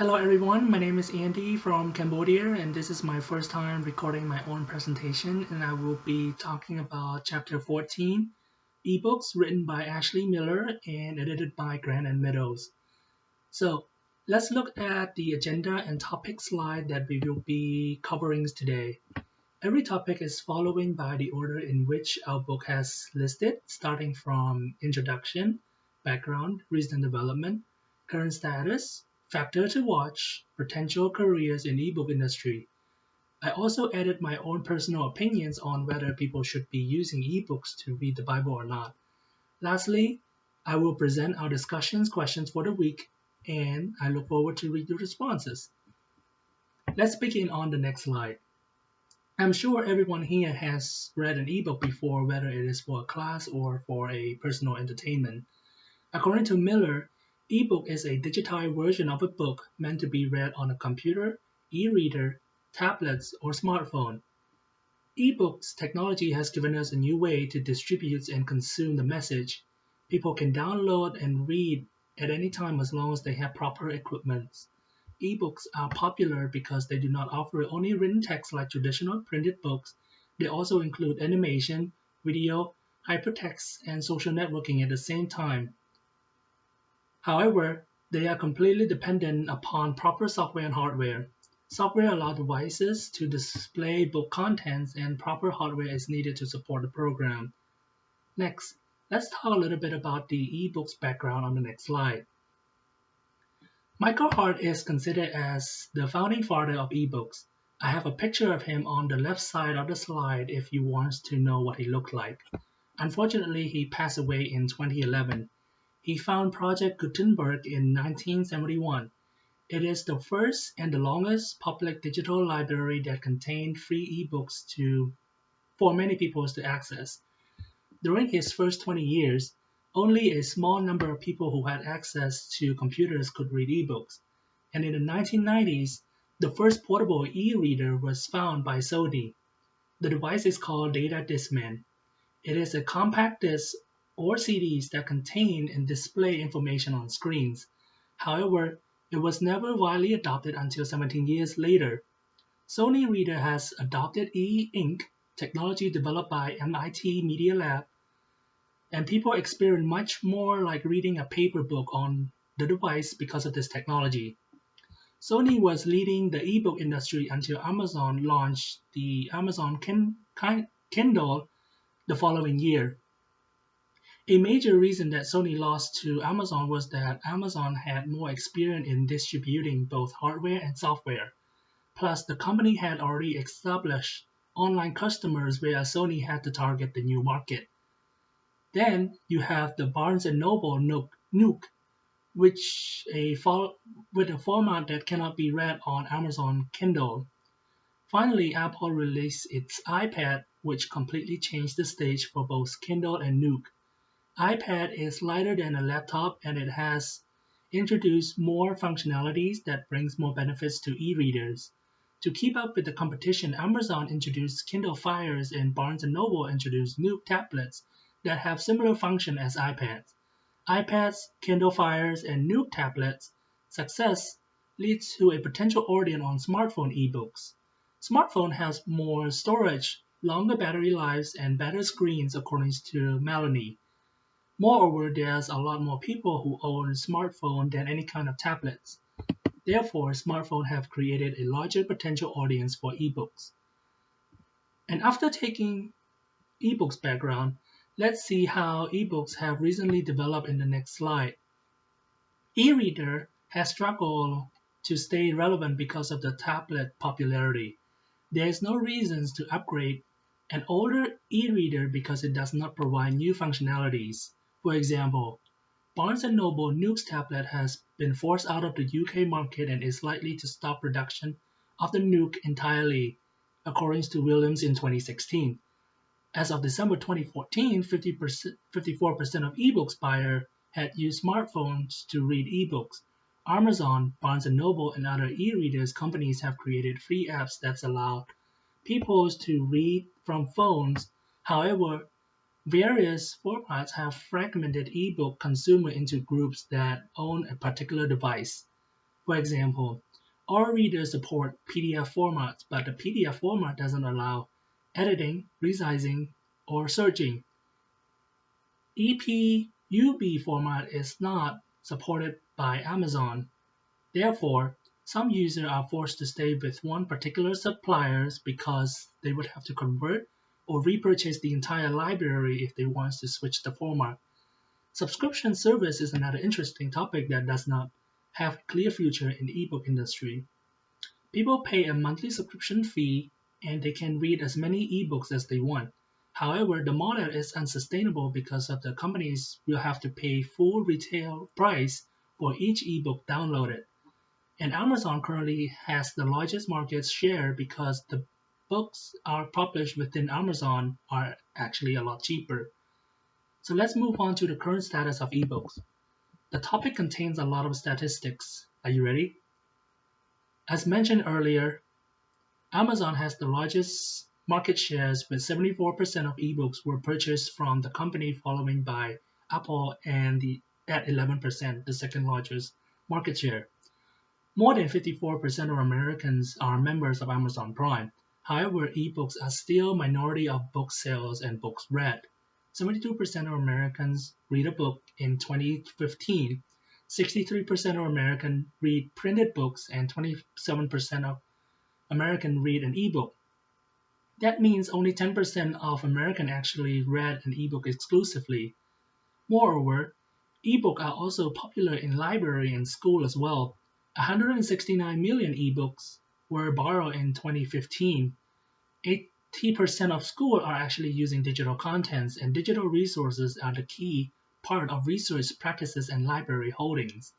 Hello everyone, my name is Andy from Cambodia and this is my first time recording my own presentation and I will be talking about chapter 14, Ebooks written by Ashley Miller and edited by Grant and Meadows. So let's look at the agenda and topic slide that we will be covering today. Every topic is following by the order in which our book has listed, starting from introduction, background, recent development, current status, factor to watch, potential careers in ebook industry. I also added my own personal opinions on whether people should be using ebooks to read the Bible or not. Lastly, I will present our discussions questions for the week and I look forward to read your responses. Let's begin on the next slide. I'm sure everyone here has read an ebook before, whether it is for a class or for a personal entertainment. According to Miller, ebook is a digitized version of a book meant to be read on a computer, e-reader, tablets, or smartphone. Ebooks technology has given us a new way to distribute and consume the message. People can download and read at any time as long as they have proper equipment. Ebooks are popular because they do not offer only written text like traditional printed books. They also include animation, video, hypertext, and social networking at the same time. However, they are completely dependent upon proper software and hardware. Software allows devices to display book contents and proper hardware is needed to support the program. Next, let's talk a little bit about the eBooks background on the next slide. Michael Hart is considered as the founding father of ebooks. I have a picture of him on the left side of the slide if you want to know what he looked like. Unfortunately, he passed away in 2011. He founded Project Gutenberg in 1971. It is the first and the longest public digital library that contained free ebooks for many people to access. During his first 20 years, only a small number of people who had access to computers could read ebooks, and in the 1990s, the first portable e-reader was found by Sony. The device is called Data Discman. It is a compact disc or CDs that contain and display information on screens. However, it was never widely adopted until 17 years later. Sony Reader has adopted e-ink technology developed by MIT Media Lab, and people experience much more like reading a paper book on the device because of this technology. Sony was leading the ebook industry until Amazon launched the Amazon Kindle the following year. A major reason that Sony lost to Amazon was that Amazon had more experience in distributing both hardware and software. Plus, the company had already established online customers whereas Sony had to target the new market. Then you have the Barnes & Noble Nook, with a format that cannot be read on Amazon Kindle. Finally, Apple released its iPad, which completely changed the stage for both Kindle and Nook. iPad is lighter than a laptop and it has introduced more functionalities that brings more benefits to e-readers. To keep up with the competition, Amazon introduced Kindle Fires and Barnes & Noble introduced Nook tablets that have similar function as iPads. iPads, Kindle Fires, and Nook tablets success leads to a potential audience on smartphone ebooks. Smartphone has more storage, longer battery lives, and better screens according to Melanie. Moreover, there's a lot more people who own smartphone than any kind of tablets. Therefore, smartphones have created a larger potential audience for ebooks. And after taking ebooks background, let's see how ebooks have recently developed in the next slide. E-reader has struggled to stay relevant because of the tablet popularity. There is no reason to upgrade an older e-reader because it does not provide new functionalities. For example, Barnes & Noble Nook's tablet has been forced out of the UK market and is likely to stop production of the Nook entirely, according to Williams in 2016. As of December 2014, 54% of ebooks buyers had used smartphones to read ebooks. Amazon, Barnes & Noble, and other e-readers companies have created free apps that allow people to read from phones. However, various formats have fragmented ebook consumers into groups that own a particular device. For example, our readers support PDF formats, but the PDF format doesn't allow editing, resizing, or searching. EPUB format is not supported by Amazon. Therefore, some users are forced to stay with one particular supplier because they would have to convert or repurchase the entire library if they want to switch the format. Subscription service is another interesting topic that does not have a clear future in the ebook industry. People pay a monthly subscription fee and they can read as many ebooks as they want. However, the model is unsustainable because of the companies will have to pay full retail price for each ebook downloaded. And Amazon currently has the largest market share because the books are published within Amazon are actually a lot cheaper. So let's move on to the current status of ebooks. The topic contains a lot of statistics. Are you ready? As mentioned earlier, Amazon has the largest market shares with 74% of ebooks were purchased from the company, followed by Apple at 11%, the second largest market share. More than 54% of Americans are members of Amazon Prime. However, ebooks are still minority of book sales and books read. 72% of Americans read a book in 2015. 63% of Americans read printed books and 27% of Americans read an ebook. That means only 10% of Americans actually read an ebook exclusively. Moreover, ebooks are also popular in library and school as well. 169 million ebooks were borrowed in 2015. 80% of schools are actually using digital contents, and digital resources are the key part of research practices and library holdings.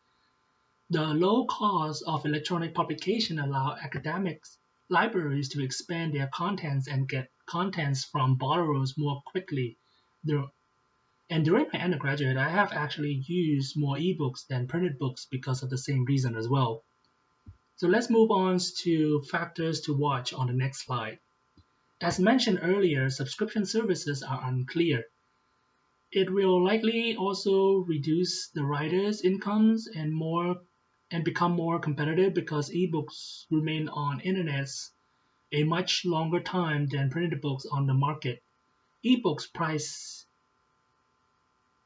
The low cost of electronic publication allow academics libraries to expand their contents and get contents from borrowers more quickly. And during my undergraduate, I have actually used more ebooks than printed books because of the same reason as well. So let's move on to factors to watch on the next slide. As mentioned earlier, subscription services are unclear. It will likely also reduce the writers' incomes and become more competitive because ebooks remain on internets a much longer time than printed books on the market. Ebooks price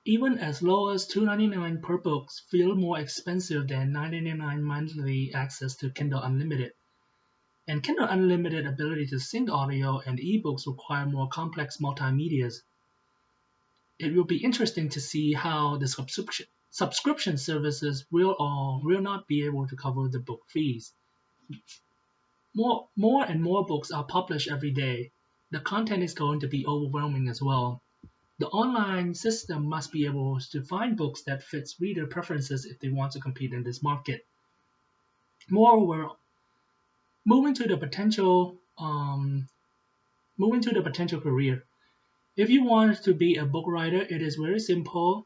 even as low as $2.99 per book feel more expensive than $9.99 monthly access to Kindle Unlimited. And Kindle Unlimited ability to sync audio and ebooks require more complex multimedia. It will be interesting to see how the subscription services will or will not be able to cover the book fees. More and more books are published every day. The content is going to be overwhelming as well. The online system must be able to find books that fits reader preferences if they want to compete in this market. Moreover, moving to the potential career. If you want to be a book writer, it is very simple.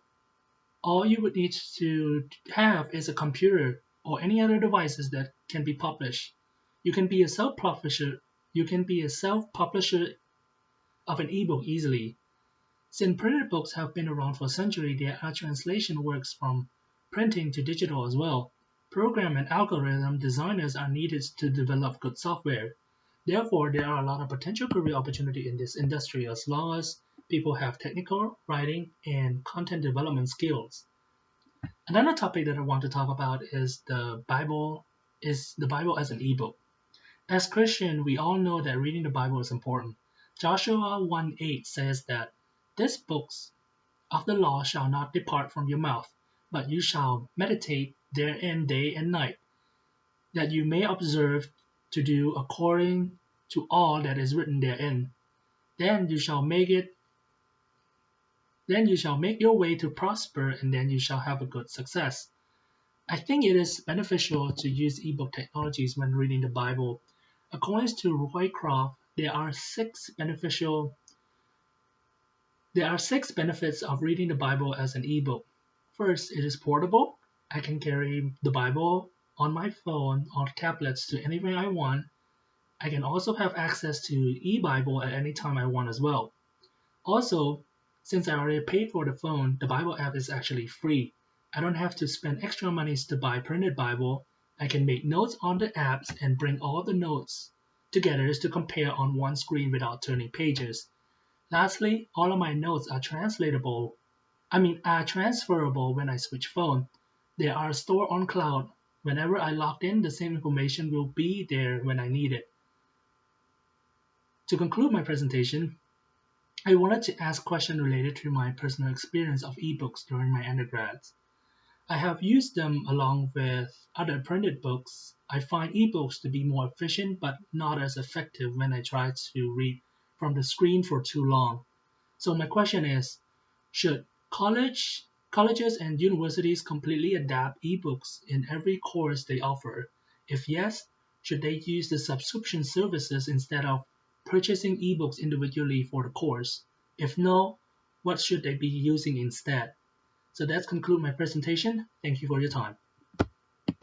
All you would need to have is a computer or any other devices that can be published. You can be a self-publisher. Of an ebook easily. Since printed books have been around for centuries, there are translation works from printing to digital as well. Program and algorithm designers are needed to develop good software. Therefore, there are a lot of potential career opportunity in this industry as long as people have technical, writing, and content development skills. Another topic that I want to talk about is the Bible as an ebook. As Christians, we all know that reading the Bible is important. Joshua 1:8 says that these books of the law shall not depart from your mouth, but you shall meditate therein day and night, that you may observe to do according to all that is written therein. Then you shall make your way to prosper, and then you shall have a good success. I think it is beneficial to use ebook technologies when reading the Bible. According to Roycroft, there are six benefits of reading the Bible as an ebook. First, it is portable. I can carry the Bible on my phone or tablets to anywhere I want. I can also have access to e-Bible at any time I want as well. Also, since I already paid for the phone, the Bible app is actually free. I don't have to spend extra money to buy printed Bible. I can make notes on the apps and bring all the notes together to compare on one screen without turning pages. Lastly, all of my notes are transferable when I switch phone. They are stored on cloud. Whenever I log in, the same information will be there when I need it. To conclude my presentation, I wanted to ask questions related to my personal experience of ebooks during my undergrads. I have used them along with other printed books. I find ebooks to be more efficient but not as effective when I try to read from the screen for too long. So my question is, should colleges and universities completely adapt ebooks in every course they offer? If yes, should they use the subscription services instead of purchasing ebooks individually for the course? If no, what should they be using instead? So that concludes my presentation. Thank you for your time.